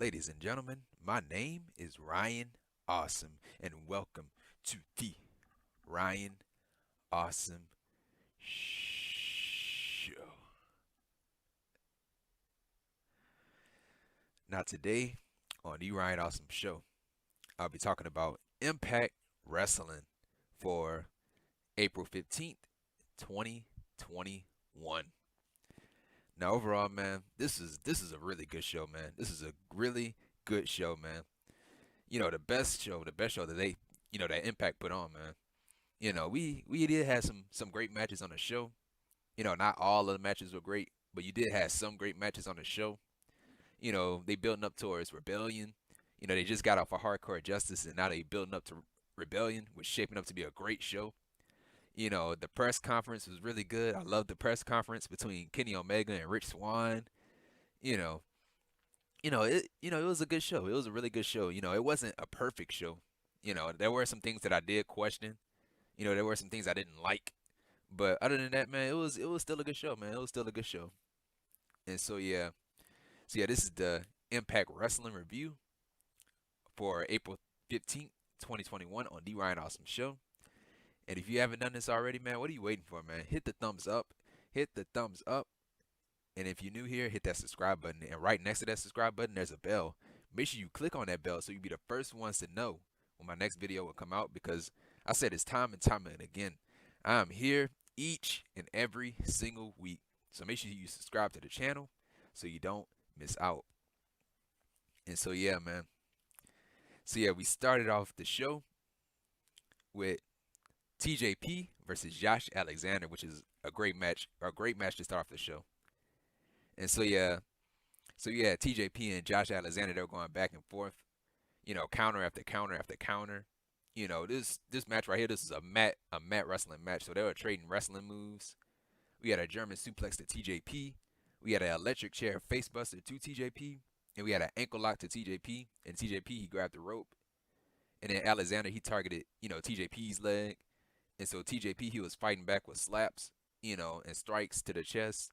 ladies and gentlemen, my name is Ryan Awesome, and welcome to the Ryan Awesome Show. Now, today on the Ryan Awesome Show, I'll be talking about Impact Wrestling for April 15th, 2021. Now, overall, man, this is a really good show, man. This is a really good show, man. The best show that that Impact put on, man. We did have some great matches on the show. Not all of the matches were great, but you did have some great matches on the show. They building up towards Rebellion. They just got off a Hardcore Justice, and now they building up to Rebellion, which shaping up to be a great show. The press conference was really good. I love the press conference between Kenny Omega and Rich Swann. You know, it was a good show. It was a really good show. It wasn't a perfect show. There were some things that I did question. There were some things I didn't like. But other than that, man, it was still a good show, man. It was still a good show. And so yeah, this is the Impact Wrestling review for April 15th, 2021 on the Ryan Awesome Show. And if you haven't done this already, man, what are you waiting for, man? Hit the thumbs up. Hit the thumbs up. And if you're new here, hit that subscribe button. And right next to that subscribe button, there's a bell. Make sure you click on that bell so you'll be the first ones to know when my next video will come out, because I said it's time and time and again. I'm here each and every single week. So make sure you subscribe to the channel so you don't miss out. And so yeah, man. So yeah, we started off the show with TJP versus Josh Alexander, which is a great match to start off the show. And so yeah, TJP and Josh Alexander, they were going back and forth, counter after counter after counter. This match right here, this is a mat wrestling match. So they were trading wrestling moves. We had a German suplex to TJP. We had an electric chair facebuster to TJP, and we had an ankle lock to TJP. And TJP, he grabbed the rope, and then Alexander, he targeted TJP's leg. And so TJP, he was fighting back with slaps, and strikes to the chest.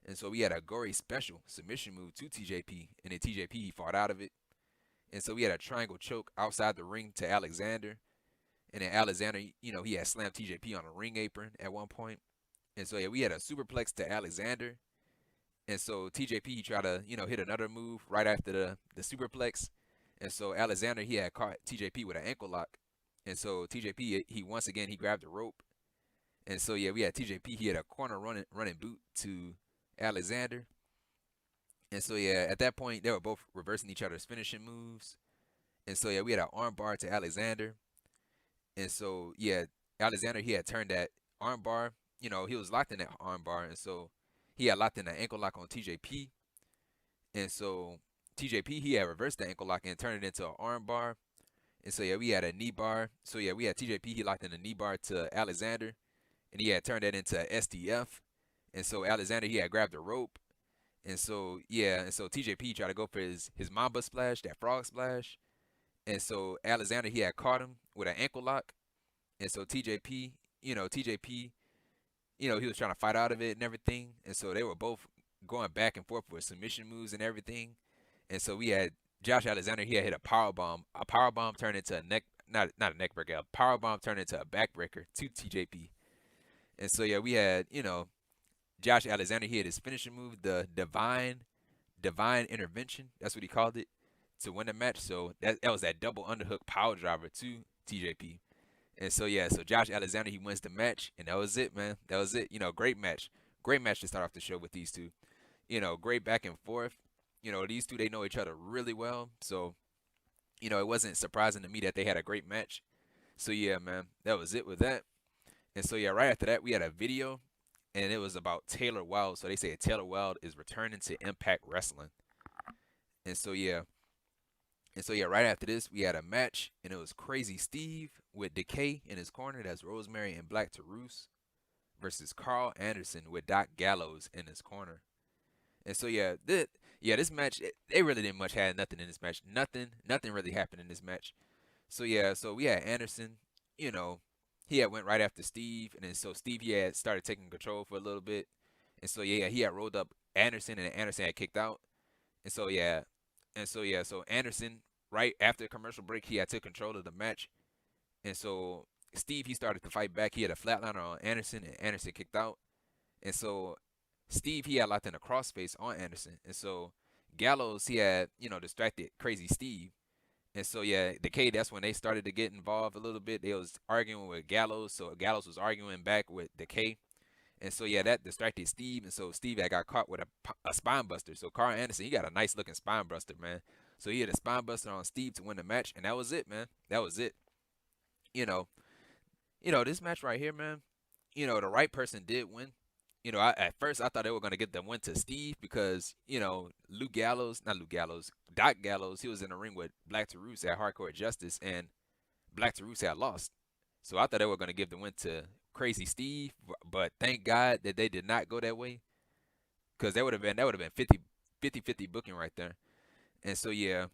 And so we had a gory special submission move to TJP, and then TJP, he fought out of it. And so we had a triangle choke outside the ring to Alexander. And then Alexander, he had slammed TJP on a ring apron at one point. And so yeah, we had a superplex to Alexander. And so TJP, he tried to, hit another move right after the superplex. And so Alexander, he had caught TJP with an ankle lock. And so TJP, he once again, he grabbed the rope. And so yeah, we had TJP, he had a corner running boot to Alexander. And so yeah, at that point, they were both reversing each other's finishing moves. And so yeah, we had an arm bar to Alexander. And so yeah, Alexander, he had turned that arm bar, he was locked in that arm bar. And so he had locked in the ankle lock on TJP. And so TJP, he had reversed the ankle lock and turned it into an arm bar. And so yeah, we had a knee bar. So yeah, we had TJP, he locked in the knee bar to Alexander. And he had turned that into SDF. And so Alexander, he had grabbed the rope. And so yeah, and so TJP tried to go for his Mamba splash, that frog splash. And so Alexander, he had caught him with an ankle lock. And so TJP, he was trying to fight out of it and everything. And so they were both going back and forth with submission moves and everything. And so we had Josh Alexander, he had hit a power bomb. A power bomb turned into a not a neck breaker. A power bomb turned into a backbreaker to TJP. And so yeah, we had, Josh Alexander, he had his finishing move, the divine intervention. That's what he called it, to win the match. So that was that double underhook power driver to TJP. And so yeah, so Josh Alexander, he wins the match, and that was it, man. That was it. Great match. Great match to start off the show with these two. Great back and forth. These two, they know each other really well. So, it wasn't surprising to me that they had a great match. So yeah, man, that was it with that. And so yeah, right after that, we had a video, and it was about Taylor Wilde. So they say Taylor Wilde is returning to Impact Wrestling. And so yeah, right after this, we had a match, and it was Crazy Steve with Decay in his corner. That's Rosemary and Black Taurus versus Karl Anderson with Doc Gallows in his corner. And so yeah, this match, they really didn't much had nothing in this match. Nothing really happened in this match. So yeah, so we had Anderson, he had went right after Steve, and then so Steve, he had started taking control for a little bit. And so yeah, he had rolled up Anderson, and Anderson had kicked out. And so yeah, And so yeah, so Anderson right after the commercial break, he had took control of the match, and so Steve he started to fight back. He had a flatliner on Anderson, and Anderson kicked out. And so Steve he had locked in a crossface on Anderson, and so Gallows he had distracted Crazy Steve. And so yeah, Decay that's when they started to get involved a little bit. They was arguing with Gallows, so Gallows was arguing back with Decay. And so yeah, that distracted Steve, and so Steve had got caught with a spine buster. So Karl Anderson, he got a nice looking spine buster, man. So he had a spine buster on Steve to win the match, and that was it, man. That was it. You know, this match right here, man. The right person did win. At first I thought they were gonna get the win to Steve because Luke Gallows, not Luke Gallows, Doc Gallows, he was in the ring with Black Taurus at Hardcore Justice, and Black Taurus had lost. So I thought they were gonna give the win to Crazy Steve, but thank God that they did not go that way, because that would have been 50 booking right there. And so yeah,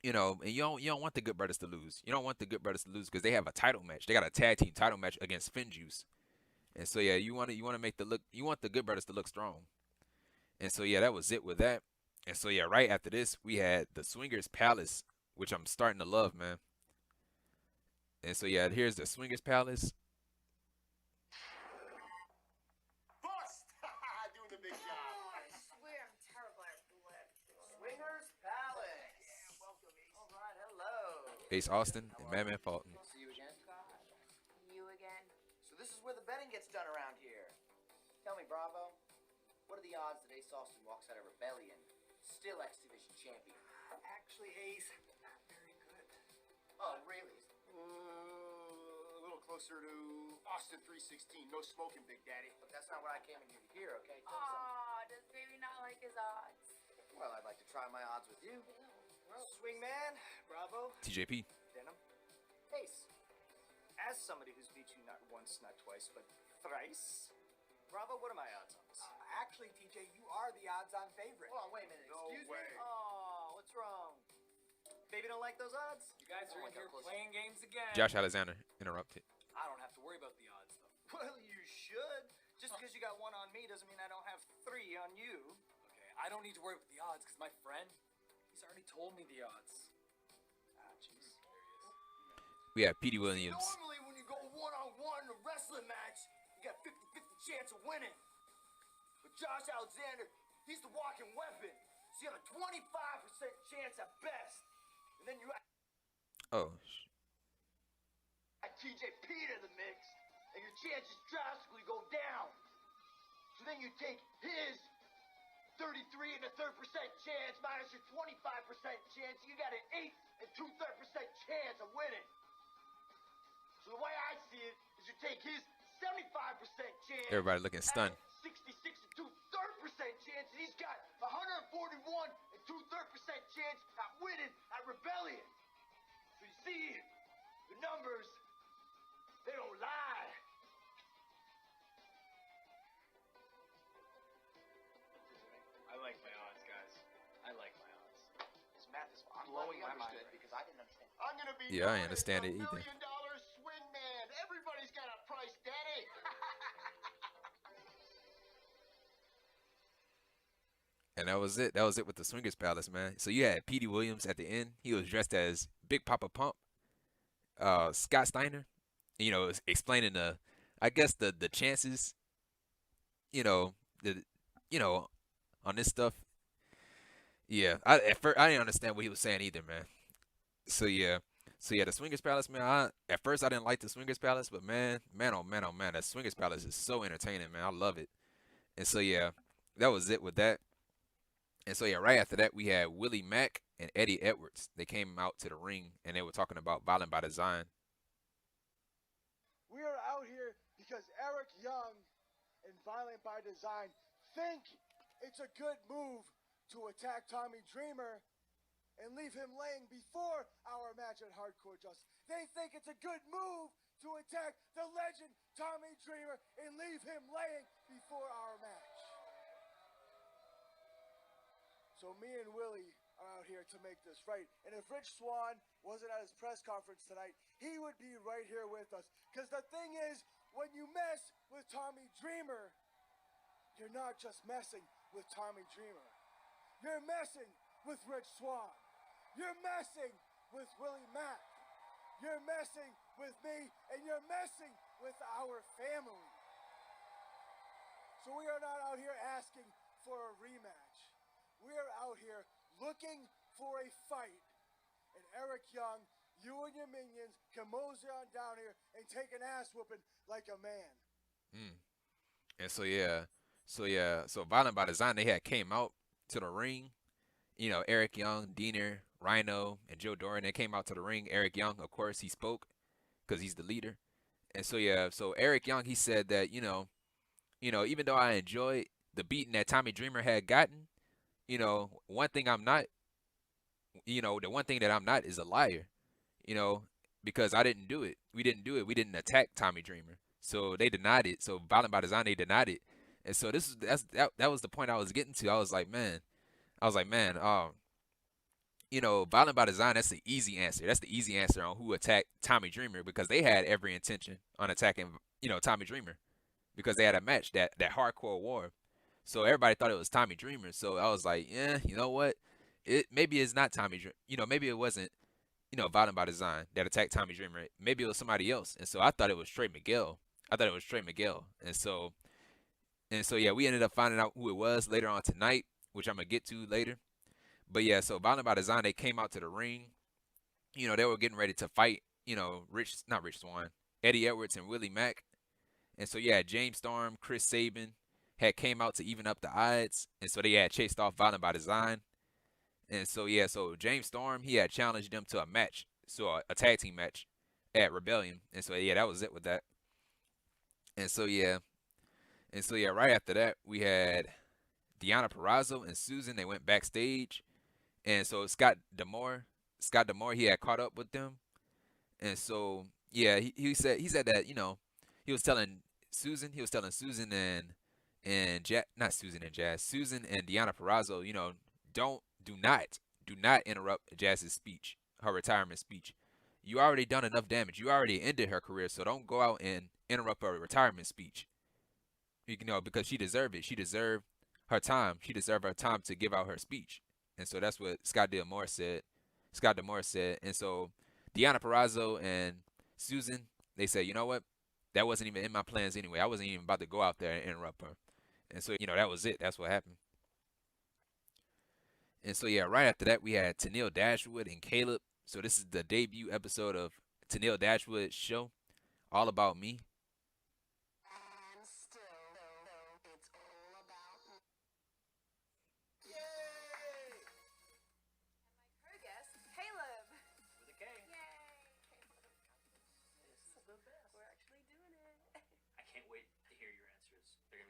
and you don't want the Good Brothers to lose. You don't want the Good Brothers to lose because they have a title match. They got a tag team title match against Finjuice. And so yeah, you want the Good Brothers to look strong. And so yeah, that was it with that. And so yeah, right after this, we had the Swingers Palace, which I'm starting to love, man. And so yeah, here's the Swingers Palace. Bust! Doing the big job. I swear I'm terrible at blip. Swingers Palace. Yeah, welcome, Ace. All right, hello. Ace Austin and Madman Fulton. See you again. You again? So this is where the betting gets done around here. Tell me, Bravo, what are the odds that Ace Austin walks out of Rebellion still X Division champion? Actually, Ace, not very good. Oh, really? A little closer to Austin 316. No smoking, Big Daddy. But that's not what I came in here to hear, okay? Tell me something. Aw, does baby not like his odds? Well, I'd like to try my odds with you. Swingman, Bravo, TJP. Denim. Ace. As somebody who's beat you not once, not twice, but thrice, Bravo, what are my odds on this? Actually, TJ, you are the odds-on favorite. Hold on, wait a minute. No Excuse way. me? Oh, what's wrong? Baby don't like those odds? You guys Oh, are I in got here close. playing games again. Josh Alexander interrupted. I don't have to worry about the odds, though. Well, you should. Just because you got one on me doesn't mean I don't have three on you. Okay, I don't need to worry about the odds because my friend, he's already told me the odds. Ah, jeez. There he is. We have Petey Williams. Normally, when you go one-on-one in a wrestling match, you got 50-50 chance of winning. But Josh Alexander, he's the walking weapon. So you have a 25% chance at best. And then you Oh, add TJP to the mix, and your chances drastically go down. So then you take his 33 and a third percent chance minus your 25% chance. You got an 8 and 2/3% chance of winning. So the way I see it is you take his 75% chance. everybody looking stunned. 66 and 2/3% chance, and he's got 141 and 2/3% chance at winning at Rebellion. So you see, the numbers, they don't lie. I like my odds, guys. I like my odds. This math is blowing my mind because I didn't understand. I'm gonna be Yeah, I known understand as it the either. $1 million swing man. Everybody's got a price, Daddy. And that was it. That was it with the Swingers Palace, man. So you had Petey Williams at the end. He was dressed as Big Papa Pump. Scott Steiner, explaining I guess the chances, the, on this stuff. Yeah, at first I didn't understand what he was saying either, man. So yeah, the Swingers Palace, man. At first I didn't like the Swingers Palace, but man, oh man, that Swingers Palace is so entertaining, man. I love it. And so yeah, that was it with that. And so yeah, right after that we had Willie Mack and Eddie Edwards. They came out to the ring and they were talking about Violent by Design. We are out here because Eric Young and Violent by Design think it's a good move to attack Tommy Dreamer and leave him laying before our match at Hardcore Justice. They think it's a good move to attack the legend Tommy Dreamer and leave him laying before our match. So me and Willie are out here to make this right. And if Rich Swann wasn't at his press conference tonight, he would be right here with us. Because the thing is, when you mess with Tommy Dreamer, you're not just messing with Tommy Dreamer. You're messing with Rich Swann. You're messing with Willie Mack. You're messing with me, and you're messing with our family. So we are not out here asking for a rematch. We are out here looking for a fight. And Eric Young, you and your minions can mosey on down here and take an ass whooping like a man. And so Violent by Design, they had came out to the ring. You know, Eric Young, Diener, Rhino, and Joe Doran, they came out to the ring. Eric Young, of course, he spoke because he's the leader. And so Eric Young, he said that, even though I enjoyed the beating that Tommy Dreamer had gotten, one thing I'm not, the one thing that I'm not is a liar, because I didn't do it. We didn't do it. We didn't attack Tommy Dreamer. So they denied it. So Violent by Design, they denied it. And so that was the point I was getting to. I was like, man, Violent by Design, that's the easy answer. That's the easy answer on who attacked Tommy Dreamer, because they had every intention on attacking, Tommy Dreamer, because they had a match, that hardcore war. So everybody thought it was Tommy Dreamer. So I was like, yeah, you know what? Maybe it's not Tommy Dreamer. Maybe it wasn't, Violent by Design that attacked Tommy Dreamer. Maybe it was somebody else. And so I thought it was Trey Miguel. And so yeah, we ended up finding out who it was later on tonight, which I'm gonna get to later. But yeah, so Violent by Design, they came out to the ring. They were getting ready to fight, not Rich Swann, Eddie Edwards and Willie Mack. And so yeah, James Storm, Chris Sabin had came out to even up the odds. And so they had chased off Violent by Design. And so yeah, so James Storm, he had challenged them to a match. So a tag team match at Rebellion. And so yeah, that was it with that. And so yeah, right after that, we had Deonna Purrazzo and Susan. They went backstage. And so Scott DAmore, he had caught up with them. And so yeah, he said that, he was telling Susan and not Susan and Jazz, Susan and Deonna Purrazzo, do not interrupt Jazz's speech, her retirement speech. You already done enough damage. You already ended her career, so don't go out and interrupt her retirement speech. Because she deserved it. She deserved her time. She deserved her time to give out her speech. And so that's what Scott DAmore said. And so Deonna Purrazzo and Susan, they said, you know what? That wasn't even in my plans anyway. I wasn't even about to go out there and interrupt her. And so, that was it. That's what happened. And so, yeah, right after that, we had Tenille Dashwood and Kaleb. So this is the debut episode of Tenille Dashwood's show, All About Me.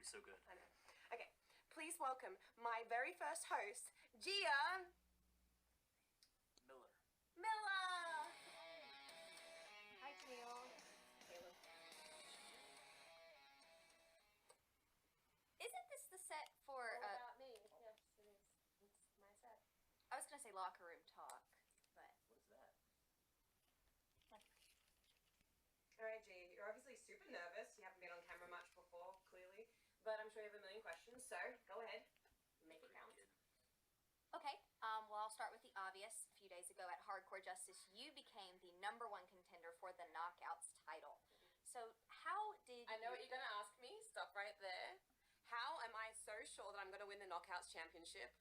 So good. I know. Okay, please welcome my very first host, Gia Miller. Hi, Tenille. Caleb. Isn't this the set for All about me. Yes, it is. It's my set. I was gonna say locker room talk, but What is that? Alright, G, you're obviously super nervous. You haven't been on camera much before, clearly. But I'm sure you have a million questions, so go ahead. Make it count. okay. Well, I'll start with the obvious. A few days ago at Hardcore Justice, you became the #1 contender for the Knockouts title. So how did I know what you're going to ask me. Stop right there. How am I so sure that I'm going to win the Knockouts Championship?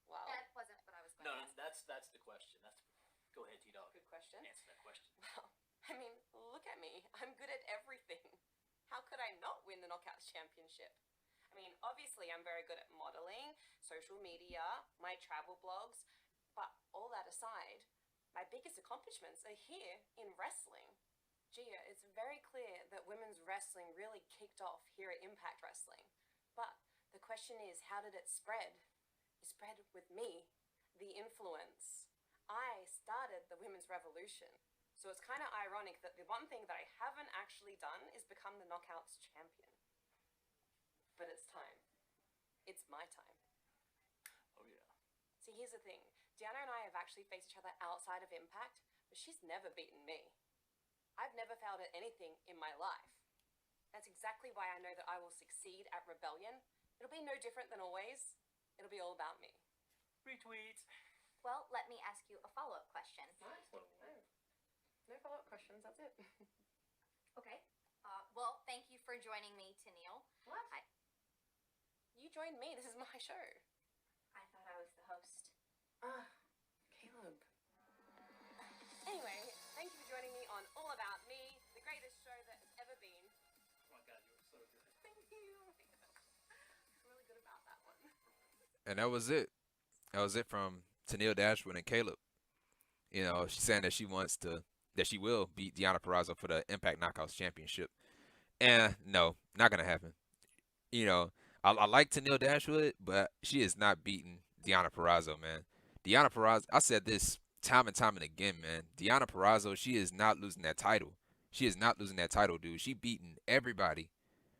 Well, That wasn't what I was going No, to ask. that's the question. Go ahead, T-Dog. good question. Answer that question. Well, I mean, look at me. I'm good at everything. How could I not win the Knockouts Championship? I mean, obviously I'm very good at modeling, social media, my travel blogs, but all that aside, my biggest accomplishments are here in wrestling. Gia, it's very clear that women's wrestling really kicked off here at Impact Wrestling. But the question is, how did it spread? It spread with me, the influence. I started the women's revolution. So it's kind of ironic that the one thing that I haven't actually done is become the Knockouts champion. But it's time. It's my time. Oh, yeah. See, here's the thing. Deonna and I have actually faced each other outside of Impact, but she's never beaten me. I've never failed at anything in my life. That's exactly why I know that I will succeed at Rebellion. It'll be no different than always. It'll be all about me. Retweet. Well, let me ask you a follow-up question. Nice. No follow-up questions. That's it. Okay. Well, thank you for joining me, Tenille. What? You joined me. This is my show. I thought I was the host. Caleb. Anyway, thank you for joining me on All About Me, the greatest show that has ever been. Oh my god, you were so good. Thank you. I'm really good about that one. And that was it. That was it from Tenille Dashwood and Caleb. You know, she's saying that she will beat Deonna Purrazzo for the Impact Knockouts Championship. And no, not gonna happen. You know, I like Tenille Dashwood, but she is not beating Deonna Purrazzo, man. Deonna Purrazzo, I said this time and time and again, man. Deonna Purrazzo, she is not losing that title. She is not losing that title, dude. She beating everybody.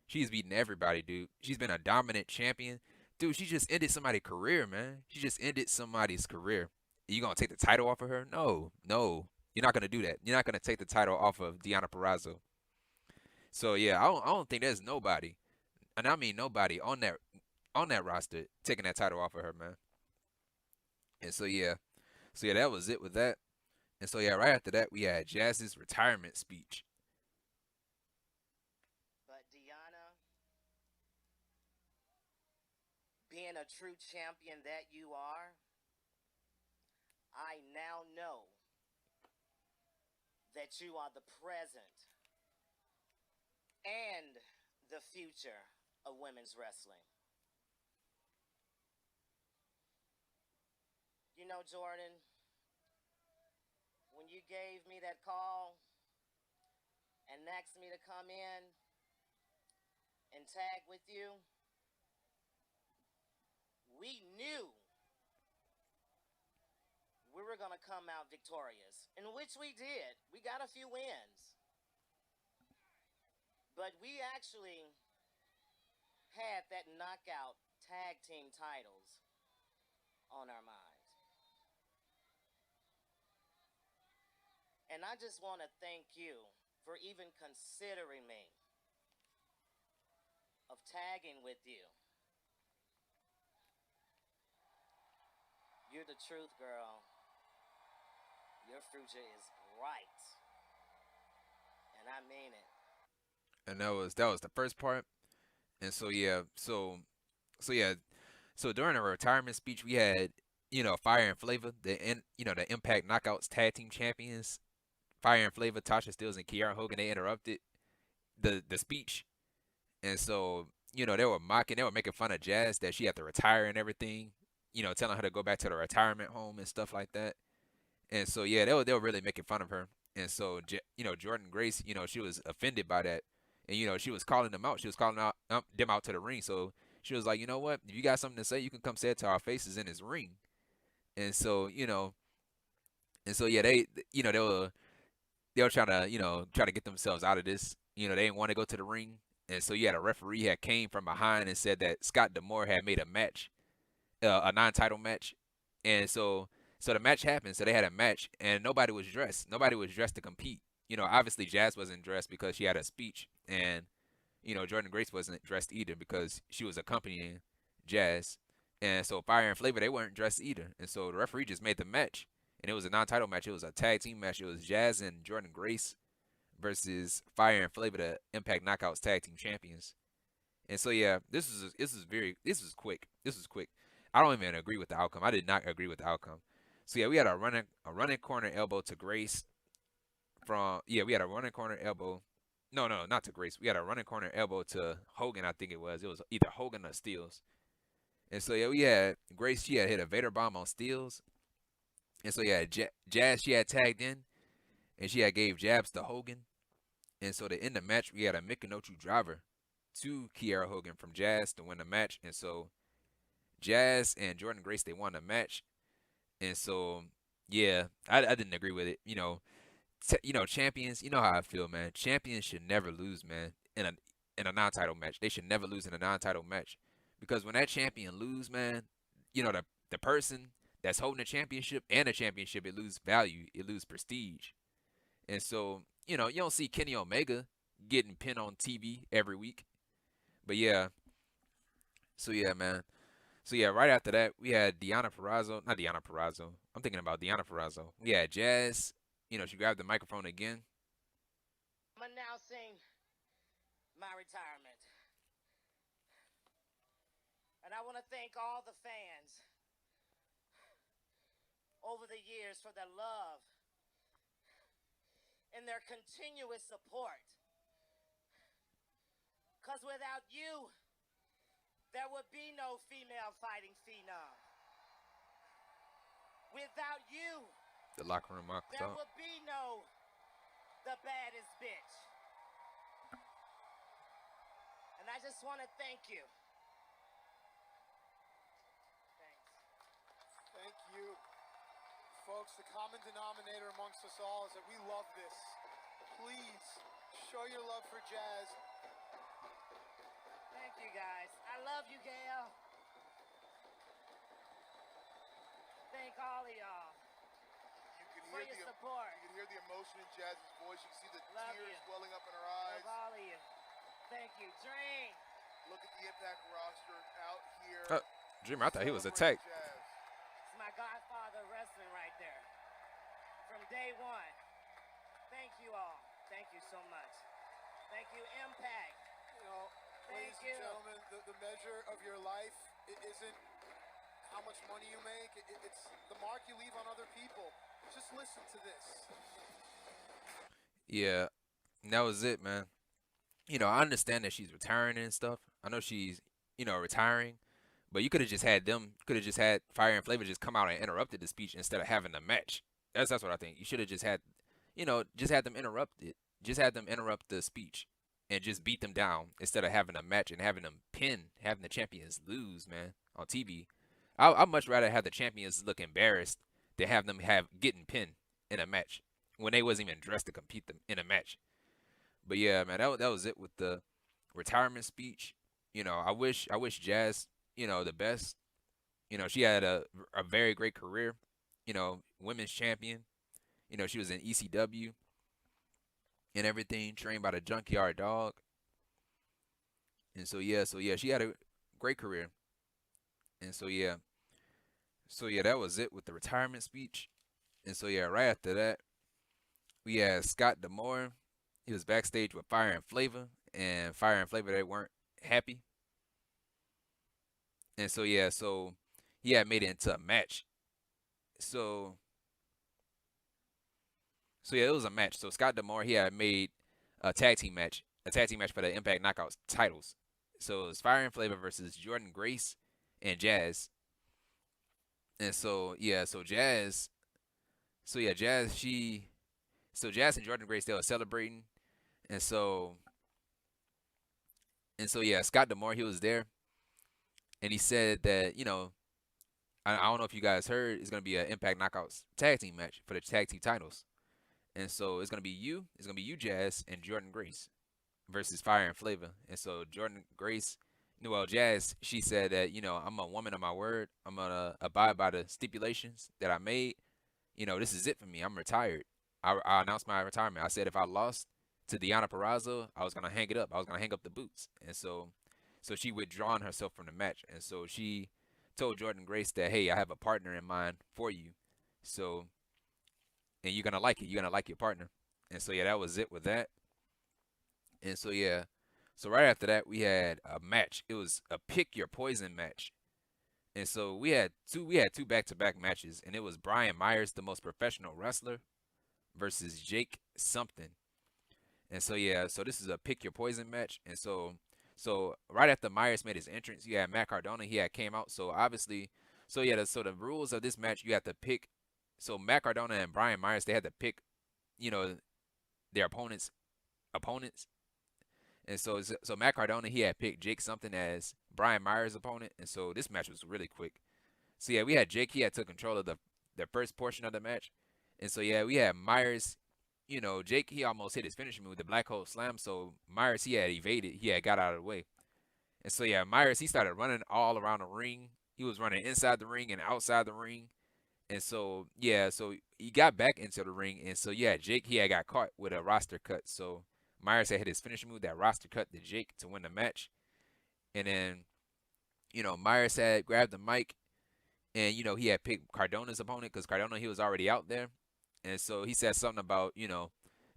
She's beating everybody, dude. She's been a dominant champion. Dude, she just ended somebody's career, man. She just ended somebody's career. You gonna take the title off of her? No. You're not gonna do that. You're not gonna take the title off of Deonna Purrazzo. So yeah, I don't think there's nobody, and I mean nobody on that roster taking that title off of her, man. And so yeah, that was it with that. And so yeah, right after that we had Jazz's retirement speech. But Deonna, being a true champion that you are, I now know that you are the present and the future of women's wrestling. You know, Jordynne, when you gave me that call and asked me to come in and tag with you, we knew we were going to come out victorious, in which we did. We got a few wins. But we actually had that knockout tag team titles on our minds. And I just want to thank you for even considering me of tagging with you. You're the truth, girl. Your future is bright. And I mean it. And that was the first part. And so yeah, so during the retirement speech we had, you know, Fire and Flava, the Impact Knockouts Tag Team Champions. Fire and Flava, Tasha Steelz and Kiera Hogan, they interrupted the speech. And so, you know, they were making fun of Jazz that she had to retire and everything, you know, telling her to go back to the retirement home and stuff like that. And so yeah, they were really making fun of her. And so you know, Jordynne Grace, you know, she was offended by that. And you know, she was calling them out. She was calling them out to the ring. So she was like, you know what? If you got something to say, you can come say it to our faces in this ring. And so, you know, yeah, they were trying to get themselves out of this. You know, they didn't want to go to the ring. And so you had a referee had came from behind and said that Scott D'Amore had made a match, a non-title match. And so the match happened. So they had a match and nobody was dressed. Nobody was dressed to compete. You know, obviously Jazz wasn't dressed because she had a speech, and you know, Jordynne Grace wasn't dressed either because she was accompanying Jazz. And so Fire and Flava, they weren't dressed either. And so the referee just made the match. And it was a non-title match. It was a tag team match. It was Jazz and Jordynne Grace versus Fire and Flava, the Impact Knockouts Tag Team Champions. And so yeah, this is quick. This is quick. I don't even agree with the outcome. I did not agree with the outcome. So yeah, we had a running corner elbow to Grace. We had a running corner elbow. No, not to Grace. We had a running corner elbow to Hogan, I think it was. It was either Hogan or Steelz. And so yeah, we had Grace, she had hit a Vader bomb on Steelz. And so yeah, Jazz, she had tagged in, and she had gave jabs to Hogan. And so to end the match, we had a Michinoku driver to Kiera Hogan from Jazz to win the match. And so Jazz and Jordynne Grace, they won the match. And so yeah, I didn't agree with it. You know, champions, you know how I feel, man. Champions should never lose, man, in a non-title match. They should never lose in a non-title match. Because when that champion lose, man, you know, the person that's holding the championship and the championship, it lose value, it lose prestige. And so, you know, you don't see Kenny Omega getting pinned on TV every week. But yeah. So yeah, man. So yeah, right after that, we had not Deonna Purrazzo. I'm thinking about Deonna Purrazzo. We had Jazz. You know, she grabbed the microphone again. I'm announcing my retirement. And I want to thank all the fans over the years for their love and their continuous support. Because without you, there would be no female fighting phenom. Without you, The locker room walks there out. would be no the baddest bitch. And I just want to thank you. Thanks. Thank you. Folks, the common denominator amongst us all is that we love this. Please show your love for Jazz. Thank you, guys. I love you, Gail. Thank all of y'all You for your support. You can hear the emotion in Jazz's voice. You can see the Love tears you. welling up in her Love eyes. all of you. Thank you. Dream. Look at the Impact roster out here. Dreamer, I thought he was celebrating attacked. Jazz. It's my godfather wrestling right there. From day one. Thank you all. Thank you so much. Thank you, Impact. You know, Thank ladies you. and gentlemen, the measure of your life isn't how much money you make. It's the mark you leave on other people. Just listen to this. Yeah, and that was it, man. You know, I understand that she's retiring and stuff. I know she's, you know, retiring, but you could have just had them. Could have just had Fire and Flava just come out and interrupted the speech instead of having the match. That's what I think. You should have just had, you know, just had them interrupt it. Just had them interrupt the speech and just beat them down instead of having a match and having them pin, having the champions lose, man, on TV. I'd much rather have the champions look embarrassed than have them getting pinned in a match when they wasn't even dressed to compete them in a match. But yeah, man, that was it with the retirement speech. You know, I wish Jazz, you know, the best. You know, she had a very great career. You know, women's champion. You know, she was in ECW and everything, trained by the Junkyard Dog. And so yeah, she had a great career. And so yeah, that was it with the retirement speech. And so yeah, right after that, we had Scott DAmore. He was backstage with Fire and Flava, and Fire and Flava, they weren't happy. And so yeah, so he had made it into a match. So yeah, it was a match. So Scott DAmore, he had made a tag team match for the Impact Knockouts titles. So it was Fire and Flava versus Jordynne Grace and Jazz. And so yeah, Jazz and Jordynne Grace, they were celebrating. And so yeah, Scott DAmore, he was there, and he said that, you know, I don't know if you guys heard, it's gonna be an Impact Knockouts tag team match for the tag team titles. And so it's gonna be you, Jazz, and Jordynne Grace versus Fire and Flava. And so Jordynne Grace, well, Jazz, she said that, you know, I'm a woman of my word. I'm gonna abide by the stipulations that I made. You know, this is it for me. I'm retired. I announced my retirement. I said if I lost to Deonna Purrazzo, I was gonna hang it up. I was gonna hang up the boots. And so she withdrawn herself from the match. And so she told Jordynne Grace that, hey, I have a partner in mind for you. So, and you're gonna like it. You're gonna like your partner. And so yeah, that was it with that. And so yeah, so right after that we had a match. It was a pick your poison match. And so we had two back-to-back matches, and it was Brian Myers, the most professional wrestler, versus Jake something. And so yeah, so this is a pick your poison match. And so right after Myers made his entrance, you had Mack Cardona, he had came out. So obviously, so yeah, so the rules of this match, you have to pick. So Mack Cardona and Brian Myers, they had to pick, you know, their opponents. And so Mack Cardona, he had picked Jake something as Brian Myers' opponent. And so this match was really quick. So yeah, we had Jake, he had took control of the first portion of the match. And so yeah, we had Myers. You know, Jake, he almost hit his finishing move, the black hole slam. So Myers, he had evaded. He had got out of the way. And so yeah, Myers, he started running all around the ring. He was running inside the ring and outside the ring. And so yeah, so he got back into the ring. And so yeah, Jake, he had got caught with a roster cut. So Myers had hit his finishing move, that roster cut to Jake to win the match. And then Myers had grabbed the mic, and he had picked Cardona's opponent because Cardona, he was already out there, and so he said something about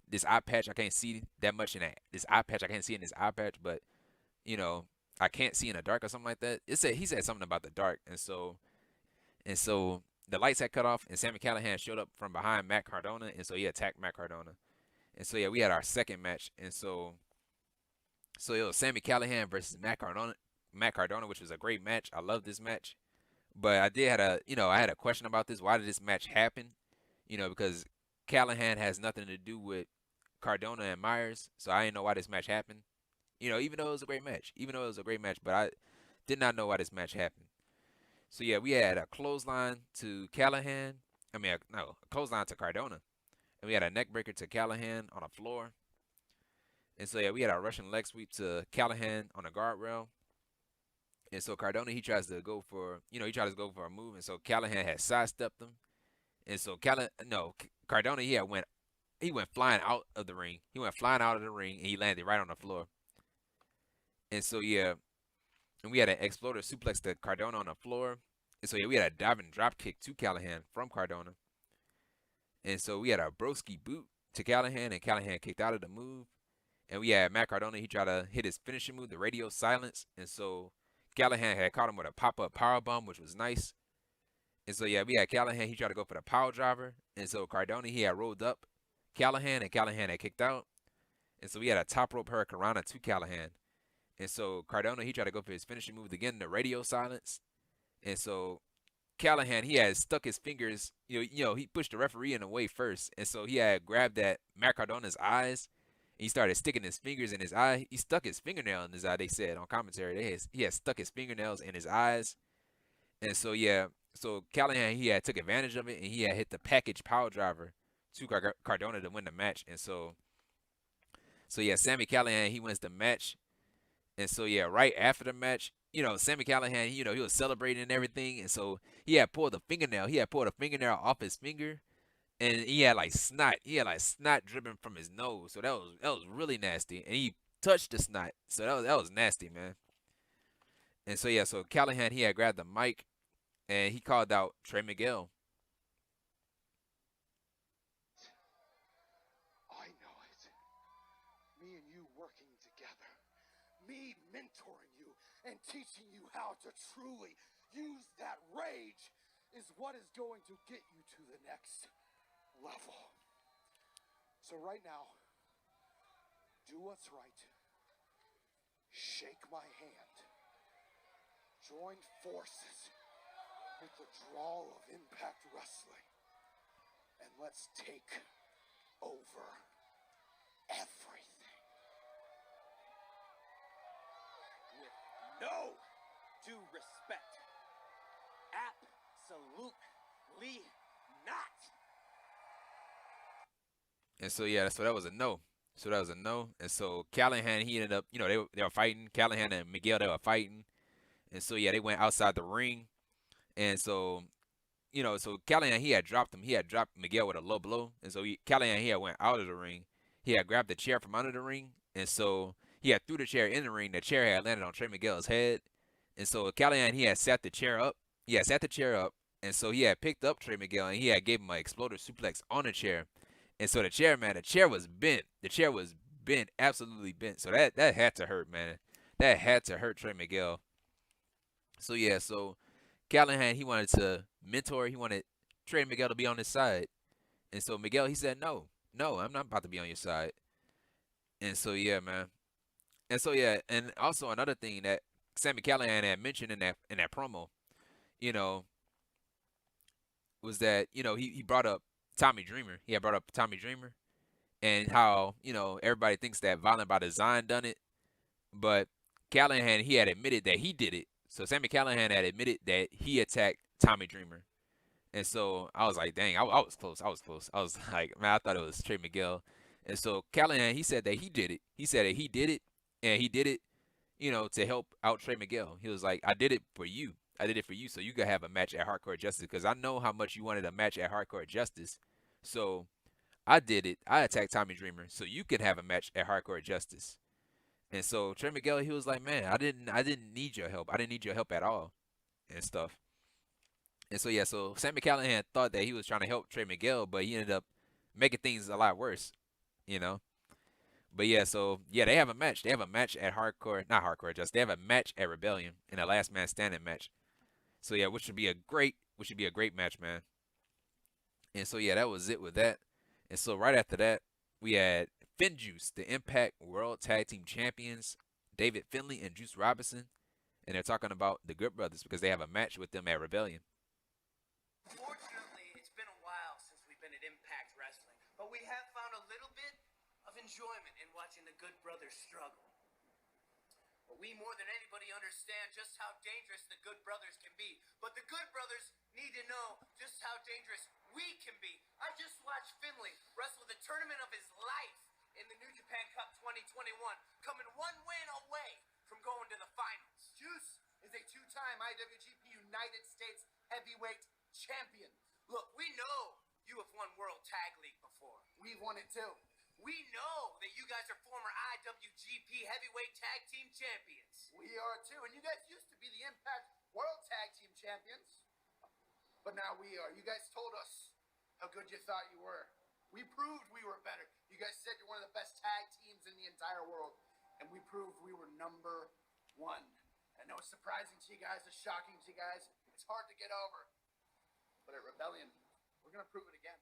this eye patch. I can't see that much in this eye patch. I can't see in this eye patch, but you know I can't see in the dark or something like that. He said something about the dark, and so the lights had cut off, and Sami Callihan showed up from behind Matt Cardona, and so he attacked Matt Cardona, and so yeah, we had our second match, and so it was Sami Callihan versus Matt Cardona, which was a great match. I love this match. But I did I had a question about this. Why did this match happen? Because Callihan has nothing to do with Cardona and Myers, so I didn't know why this match happened. Even though it was a great match, but I did not know why this match happened. So yeah, we had a clothesline to Callihan. A clothesline to Cardona, and we had a neckbreaker to Callihan on the floor. And so yeah, we had a Russian leg sweep to Callihan on the guardrail. And so Cardona, he tries to go for a move, and so Callihan had sidestepped him. And so Cardona, he went flying out of the ring. He went flying out of the ring, and he landed right on the floor. And so yeah, and we had an exploder suplex to Cardona on the floor. And so yeah, we had a diving drop kick to Callihan from Cardona. And so we had a broski boot to Callihan, and Callihan kicked out of the move. And we had Matt Cardona, he tried to hit his finishing move, the radio silence. And so Callihan had caught him with a pop-up powerbomb, which was nice. And so yeah, we had Callihan, he tried to go for the power driver. And so Cardona, he had rolled up Callihan, and Callihan had kicked out. And so we had a top rope hurricanrana to Callihan. And so Cardona, he tried to go for his finishing move again, the radio silence. And so Callihan, he had stuck his fingers, he pushed the referee in the way first. And so he had grabbed at Matt Cardona's eyes. He started sticking his fingers in his eye. He stuck his fingernail in his eye, they said on commentary. He had stuck his fingernails in his eyes. And so, yeah, so Callihan, he had took advantage of it, and he had hit the package power driver to Cardona to win the match. And so yeah, Sami Callihan, he wins the match. And so, yeah, right after the match, Sami Callihan, he was celebrating and everything. And so he had pulled a fingernail. Off his finger. And he had like snot. Dripping from his nose. So that was really nasty. And he touched the snot. So that was nasty, man. And so yeah, so Callihan, he had grabbed the mic, and he called out Trey Miguel. I know it. Me and you working together. Me mentoring you and teaching you how to truly use that rage is what is going to get you to the next level. So right now, do what's right. Shake my hand. Join forces with the drawl of Impact Wrestling. And let's take over everything. With no due respect. Absolutely not. And so yeah, so that was a no. And so Callihan, he ended up, they were fighting. Callihan and Miguel, they were fighting. And so yeah, they went outside the ring. And so, so Callihan, he had dropped him. He had dropped Miguel with a low blow. And so Callihan, he had went out of the ring. He had grabbed the chair from under the ring. And so he had threw the chair in the ring. The chair had landed on Trey Miguel's head. And so Callihan, he had sat the chair up. And so he had picked up Trey Miguel, and he had gave him an exploder suplex on the chair. And so the chair was bent. The chair was bent, absolutely bent. So that had to hurt, man. That had to hurt Trey Miguel. So yeah, so Callihan, he wanted to mentor. He wanted Trey Miguel to be on his side. And so Miguel, he said, no, I'm not about to be on your side. And so yeah, man. And so yeah, and also another thing that Sami Callihan had mentioned in that promo, was that, he brought up Tommy Dreamer. He had brought up Tommy Dreamer and how, everybody thinks that Violent by Design done it. But Callihan, he had admitted that he did it. So Sami Callihan had admitted that he attacked Tommy Dreamer. And so I was like, dang, I was close. I was like, man, I thought it was Trey Miguel. And so Callihan, he said that he did it. He said that he did it, and he did it, to help out Trey Miguel. He was like, I did it for you. So you could have a match at Hardcore Justice, because I know how much you wanted a match at Hardcore Justice. So I did it. I attacked Tommy Dreamer, so you can have a match at Hardcore Justice. And so Trey Miguel, he was like, man, I didn't need your help. I didn't need your help at all and stuff. And so yeah, so Sami Callihan thought that he was trying to help Trey Miguel, but he ended up making things a lot worse, you know. But yeah, so yeah, they have a match. They have a match at not hardcore, just they have a match at Rebellion in a last man standing match. So yeah, which should be a great match, man. And so yeah, that was it with that. And so right after that, we had Finjuice, the Impact World Tag Team Champions, David Finlay and Juice Robinson, and they're talking about the Good Brothers because they have a match with them at Rebellion. Fortunately, it's been a while since we've been at Impact Wrestling, but we have found a little bit of enjoyment in watching the Good Brothers struggle. But we more than anybody understand just how dangerous the Good Brothers can be. But the Good Brothers need to know just how dangerous we can be. I just watched Finlay wrestle the tournament of his life in the New Japan Cup 2021, coming one win away from going to the finals. Juice is a two-time IWGP United States Heavyweight Champion. Look, we know you have won World Tag League before. We've won it too. We know that you guys are former IWGP Heavyweight Tag Team Champions. We are too, and you guys used to be the Impact World Tag Team Champions. But now we are. You guys told us how good you thought you were. We proved we were better. You guys said you're one of the best tag teams in the entire world, and we proved we were number one. I know it's surprising to you guys, it's shocking to you guys. It's hard to get over. But at Rebellion, we're going to prove it again.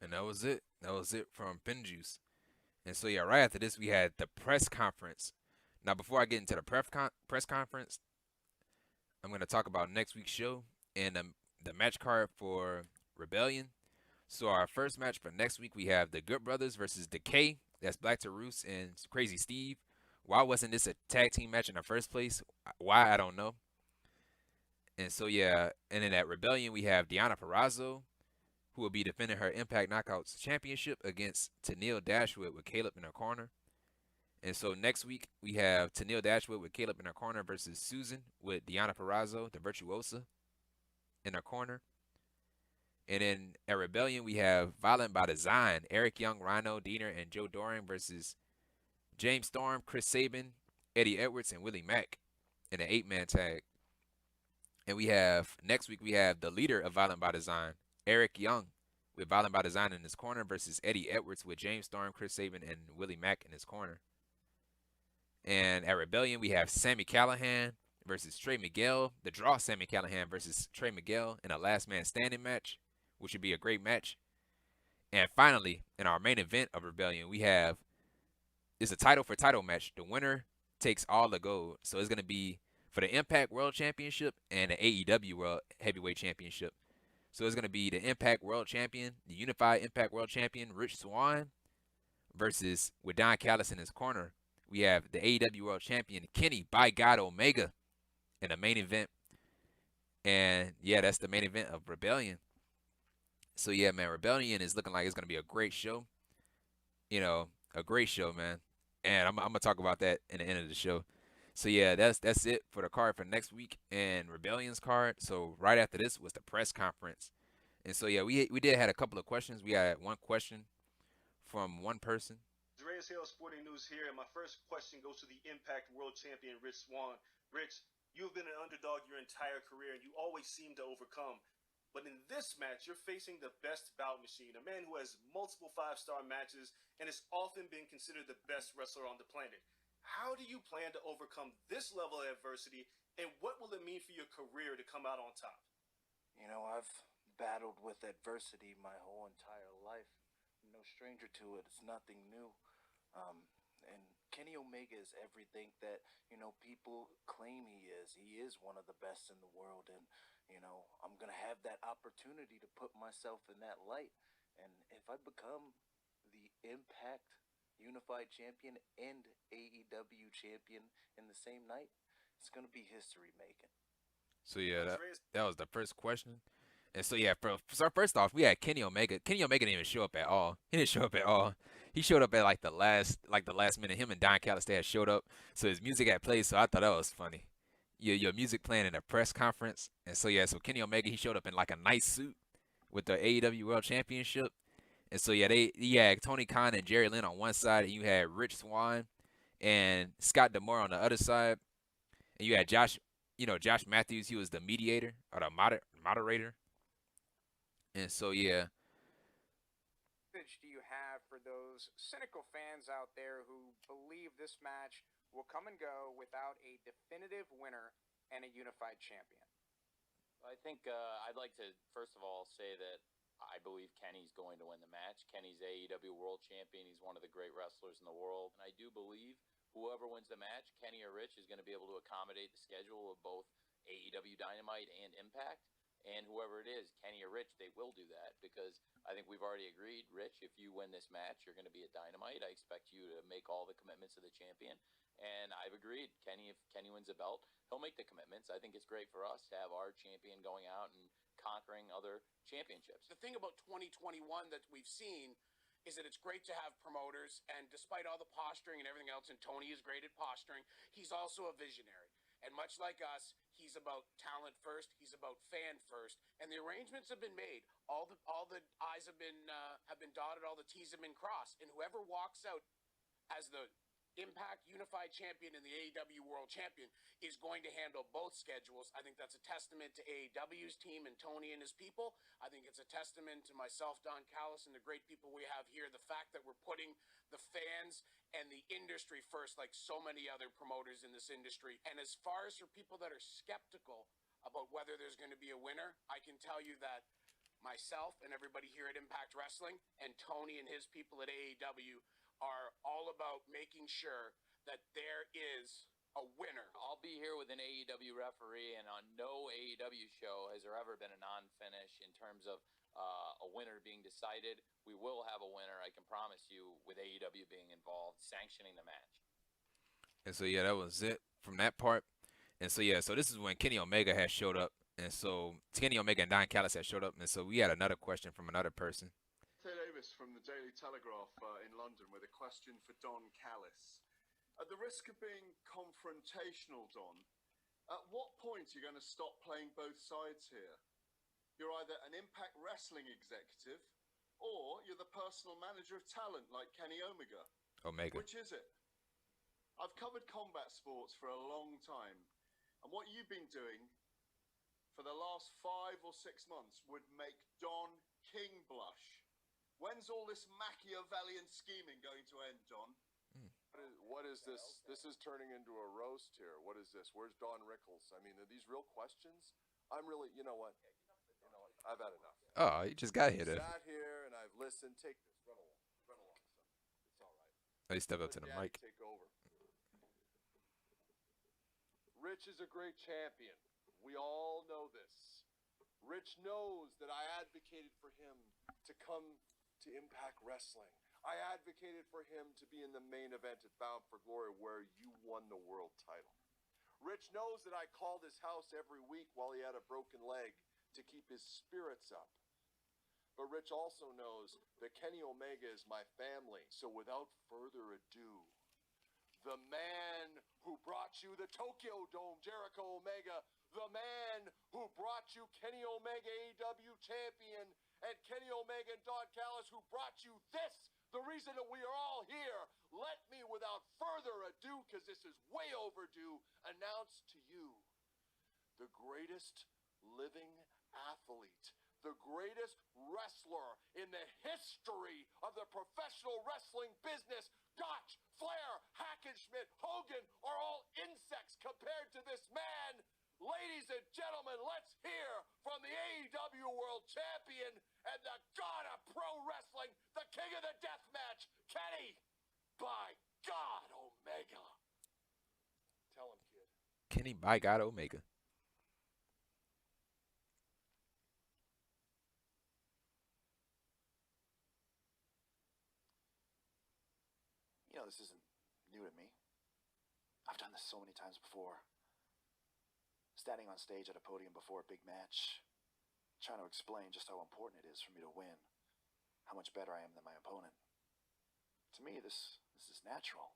And that was it. That was it from Finjuice. And so yeah, right after this, we had the press conference. Now, before I get into the press conference, I'm going to talk about next week's show and the match card for Rebellion. So our first match for next week, we have the Good Brothers versus Decay. That's Black Taurus and Crazy Steve. Why wasn't this a tag team match in the first place? Why, I don't know. And so yeah, and then at Rebellion, we have Deonna Purrazzo, who will be defending her Impact Knockouts Championship against Tenille Dashwood with Kaleb in her corner. And so next week, we have Tenille Dashwood with Kaleb in her corner versus Susan with Deonna Purrazzo, the Virtuosa, in her corner. And then at Rebellion, we have Violent by Design, Eric Young, Rhino, Diener, and Joe Doring versus James Storm, Chris Sabin, Eddie Edwards, and Willie Mack in an 8-man tag. And we have, next week, we have the leader of Violent by Design, Eric Young, with Violent by Design in his corner versus Eddie Edwards with James Storm, Chris Sabin, and Willie Mack in his corner. And at Rebellion, we have Sami Callihan versus Trey Miguel. The draw, Sami Callihan versus Trey Miguel in a last man standing match, which would be a great match. And finally, in our main event of Rebellion, we have, it's a title for title match. The winner takes all the gold. So it's going to be for the Impact World Championship and the AEW World Heavyweight Championship. So it's going to be the Impact World Champion, the Unified Impact World Champion, Rich Swann, versus, with Don Callis in his corner, we have the AEW World Champion, Kenny by God Omega, in the main event. And yeah, that's the main event of Rebellion. So yeah, man, Rebellion is looking like it's going to be a great show. You know, a great show, man. And I'm going to talk about that in the end of the show. So yeah, that's it for the card for next week and Rebellion's card. So right after this was the press conference. And so yeah, we did had a couple of questions. We had one question from one person. Dre's Hill Sporting News here, and my first question goes to the Impact World Champion, Rich Swann. Rich, you've been an underdog your entire career, and you always seem to overcome. But in this match, you're facing the best bout machine, a man who has multiple 5-star matches and has often been considered the best wrestler on the planet. How do you plan to overcome this level of adversity, and what will it mean for your career to come out on top? You know, I've battled with adversity my whole entire life. No stranger to it. It's nothing new. And Kenny Omega is everything that, you know, people claim he is. He is one of the best in the world. And, you know, I'm going to have that opportunity to put myself in that light. And if I become the Impact Unified Champion and AEW Champion in the same night, it's going to be history making. So yeah, that was the first question. And so yeah, so first off, we had Kenny Omega. Kenny Omega didn't even show up at all. He didn't show up at all. He showed up at like the last minute. Him and Don Callis had showed up, so his music had played. So I thought that was funny. Your music playing in a press conference. And so yeah, so Kenny Omega, he showed up in like a nice suit with the AEW World Championship. And so yeah, you had Tony Khan and Jerry Lynn on one side, and you had Rich Swann and Scott DAmore on the other side, and you had Josh Matthews. He was the mediator or the moderator. And so yeah, message do you have for those cynical fans out there who believe this match will come and go without a definitive winner and a unified champion? I think I'd like to first of all say that I believe Kenny's going to win the match. Kenny's AEW World Champion. He's one of the great wrestlers in the world. And I do believe whoever wins the match, Kenny or Rich, is going to be able to accommodate the schedule of both AEW Dynamite and Impact. And whoever it is, Kenny or Rich, they will do that because I think we've already agreed, Rich, if you win this match, you're going to be at Dynamite. I expect you to make all the commitments of the champion. And I've agreed, Kenny, if Kenny wins a belt, he'll make the commitments. I think it's great for us to have our champion going out and conquering other championships. The thing about 2021 that we've seen is that it's great to have promoters, and despite all the posturing and everything else, and Tony is great at posturing, he's also a visionary. And much like us, he's about talent first, he's about fan first, and the arrangements have been made. All the I's have been dotted, all the T's have been crossed, and whoever walks out as the Impact Unified Champion and the AEW World Champion is going to handle both schedules. I think that's a testament to AEW's team and Tony and his people. I think it's a testament to myself, Don Callis, and the great people we have here. The fact that we're putting the fans and the industry first, like so many other promoters in this industry. And as far as for people that are skeptical about whether there's going to be a winner, I can tell you that myself and everybody here at Impact Wrestling and Tony and his people at AEW are all about making sure that there is a winner. I'll be here with an AEW referee, and on no AEW show has there ever been a non-finish in terms of a winner being decided. We will have a winner, I can promise you, with AEW being involved, sanctioning the match. and so yeah, that was it from that part. And so yeah, so this is when Kenny Omega had showed up, and so Kenny Omega and Don Callis had showed up, and so we had another question from another person. Davis from the Daily Telegraph in London with a question for Don Callis. At the risk of being confrontational, Don, at what point are you going to stop playing both sides here? You're either an Impact Wrestling executive or you're the personal manager of talent like Kenny Omega. Which is it? I've covered combat sports for a long time, and what you've been doing for the last 5 or 6 months would make Don King blush. When's all this Machiavellian scheming going to end, Don? What is this? This is turning into a roast here. What is this? Where's Don Rickles? I mean, are these real questions? I'm really, you know what? I've had enough. Oh, you just got here. I've sat here and I've listened. Take this. Run along, son. It's all right. Oh, you step up to the mic. Take over. Rich is a great champion. We all know this. Rich knows that I advocated for him to come to Impact Wrestling. I advocated for him to be in the main event at Bound for Glory where you won the world title. Rich knows that I called his house every week while he had a broken leg to keep his spirits up. But Rich also knows that Kenny Omega is my family. So without further ado, the man who brought you the Tokyo Dome, Jericho Omega, the man who brought you Kenny Omega AEW champion, and Kenny Omega and Don Callis who brought you this, the reason that we are all here. Let me, without further ado, because this is way overdue, announce to you the greatest living athlete, the greatest wrestler in the history of the professional wrestling business. Gotch, Flair, Hackenschmidt, Hogan are all insects compared to this man. Ladies and gentlemen, let's hear from the AEW World Champion and the God of Pro Wrestling, the King of the Deathmatch, Kenny, by God, Omega. Tell him, kid. Kenny by God Omega. You know, this isn't new to me. I've done this so many times before. Standing on stage at a podium before a big match, trying to explain just how important it is for me to win, how much better I am than my opponent. To me, this is natural.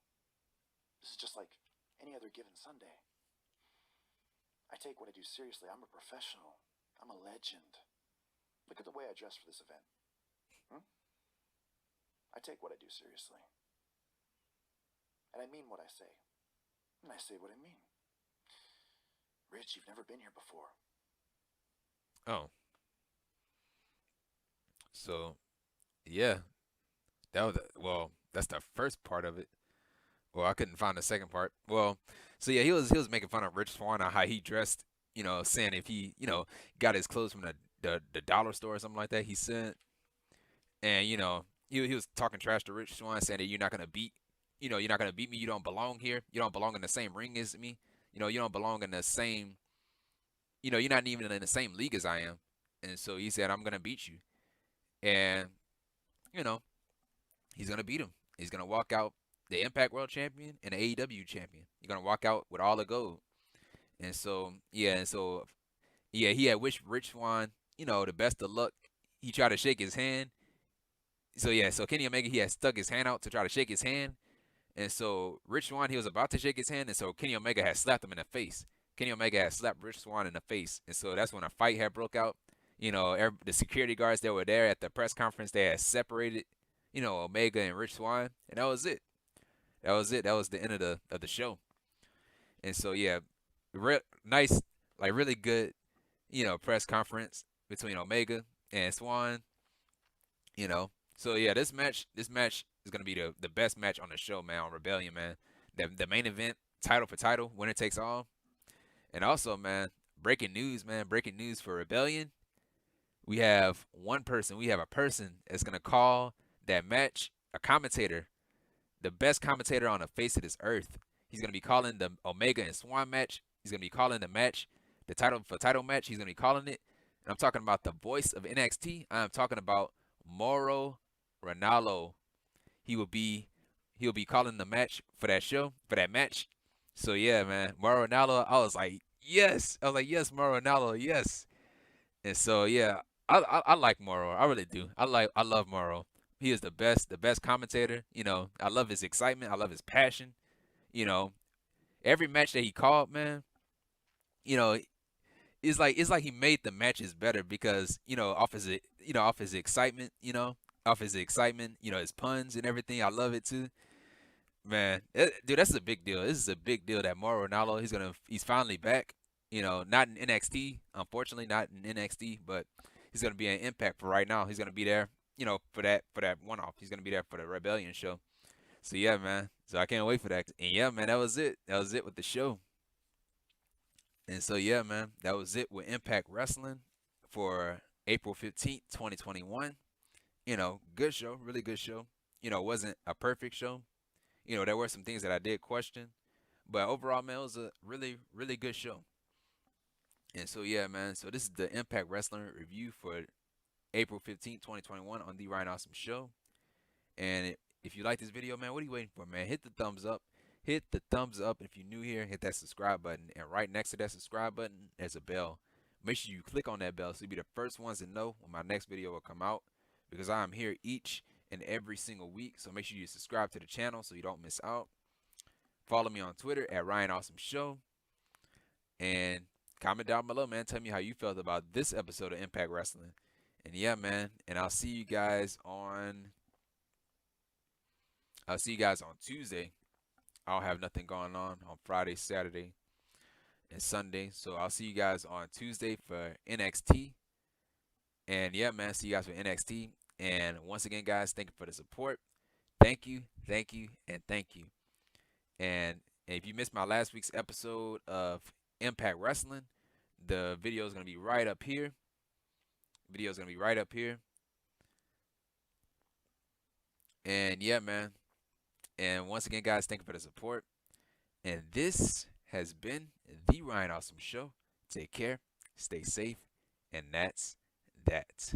This is just like any other given Sunday. I take what I do seriously. I'm a professional. I'm a legend. Look at the way I dress for this event. I take what I do seriously. And I mean what I say. And I say what I mean. Rich, you've never been here before. Oh. So, yeah. That was well, that's the first part of it. Well, I couldn't find the second part. Well, so yeah, he was making fun of Rich Swann on how he dressed, saying if he, got his clothes from the dollar store or something like that, he said. And, he was talking trash to Rich Swann, saying that you're not gonna beat me, you don't belong here. You don't belong in the same ring as me. You don't belong in the same you're not even in the same league as I am. And so he said, I'm gonna beat you. And, you know, he's gonna beat him. He's gonna walk out the Impact World Champion and the AEW Champion. You're gonna walk out with all the gold. And so he had wished Rich Swann, the best of luck. He tried to shake his hand. So Kenny Omega, he had stuck his hand out to try to shake his hand. And so Rich Swann, he was about to shake his hand, and so Kenny Omega had slapped him in the face. Kenny Omega had slapped Rich Swann in the face. And so that's when a fight had broke out. The security guards that were there at the press conference, they had separated, Omega and Rich Swann, and that was it. That was it. That was the end of the show. And so yeah, nice, like really good, press conference between Omega and Swann. So yeah, this match is gonna be the best match on the show, man. On Rebellion, man. The main event, title for title, winner takes all. And also, man, breaking news, man. Breaking news for Rebellion. We have a person that's gonna call that match, a commentator, the best commentator on the face of this earth. He's gonna be calling the Omega and Swann match. He's gonna be calling the match, the title match. He's gonna be calling it. And I'm talking about the voice of NXT. I'm talking about Mauro Ranallo. He'll be calling the match for that match. So yeah, man, Mauro Ranallo. I was like, yes, Mauro Ranallo, yes. And so yeah, I like Mauro. I really do. I love Mauro. He is the best commentator. I love his excitement. I love his passion. Every match that he called, man, it's like he made the matches better because, off his excitement, his puns and everything. I love it too. Man, dude, that's a big deal. This is a big deal that Mauro Ranallo, he's finally back. Not in NXT, unfortunately, not in NXT, but he's gonna be in Impact for right now. He's gonna be there, for that one-off. He's gonna be there for the Rebellion show. So yeah, man. So I can't wait for that. And yeah, man, that was it. That was it with the show. And so yeah, man, that was it with Impact Wrestling for April 15th, 2021. Good show, really good show. It wasn't a perfect show. There were some things that I did question, but overall, man, it was a really, really good show. And so yeah, man, so this is the Impact Wrestling review for April 15th, 2021 on The Ryan Awesome Show. And if you like this video, man, what are you waiting for, man? Hit the thumbs up. Hit the thumbs up. If you're new here, hit that subscribe button. And right next to that subscribe button, there's a bell. Make sure you click on that bell so you'll be the first ones to know when my next video will come out, because I am here each and every single week. So make sure you subscribe to the channel so you don't miss out. Follow me on Twitter at Ryan Awesome Show. And comment down below, man. Tell me how you felt about this episode of Impact Wrestling. And yeah, man. And I'll see you guys on Tuesday. I'll have nothing going on Friday, Saturday, and Sunday. So I'll see you guys on Tuesday for NXT. And yeah, man, see you guys for NXT. And once again, guys, thank you for the support. Thank you, thank you, and thank you. And if you missed my last week's episode of Impact Wrestling, the video is going to be right up here. And yeah, man. And once again, guys, thank you for the support. And this has been The Ryan Awesome Show. Take care, stay safe, and that's that.